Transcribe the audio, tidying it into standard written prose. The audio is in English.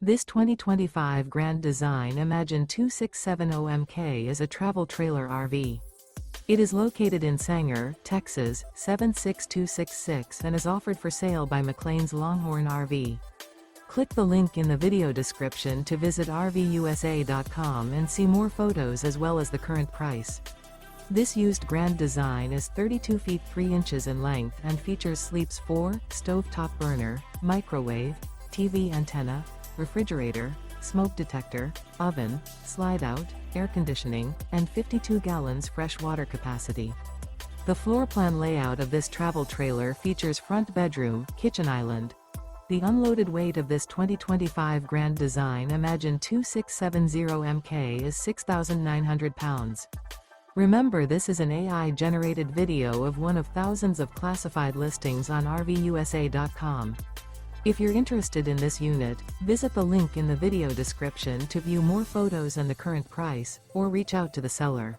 This 2025 Grand Design Imagine 2670MK is a travel trailer RV. It is located in Sanger, Texas, 76266 and is offered for sale by McClain's Longhorn RV. Click the link in the video description to visit RVUSA.com and see more photos as well as the current price. This used Grand Design is 32 feet 3 inches in length and features sleeps 4, stovetop burner, microwave, TV antenna, refrigerator, smoke detector, oven, slide-out, air conditioning, and 52 gallons fresh water capacity. The floor plan layout of this travel trailer features front bedroom, kitchen island. The unloaded weight of this 2025 Grand Design Imagine 2670MK is 6,900 pounds. Remember, this is an AI-generated video of one of thousands of classified listings on RVUSA.com. If you're interested in this unit, visit the link in the video description to view more photos and the current price, or reach out to the seller.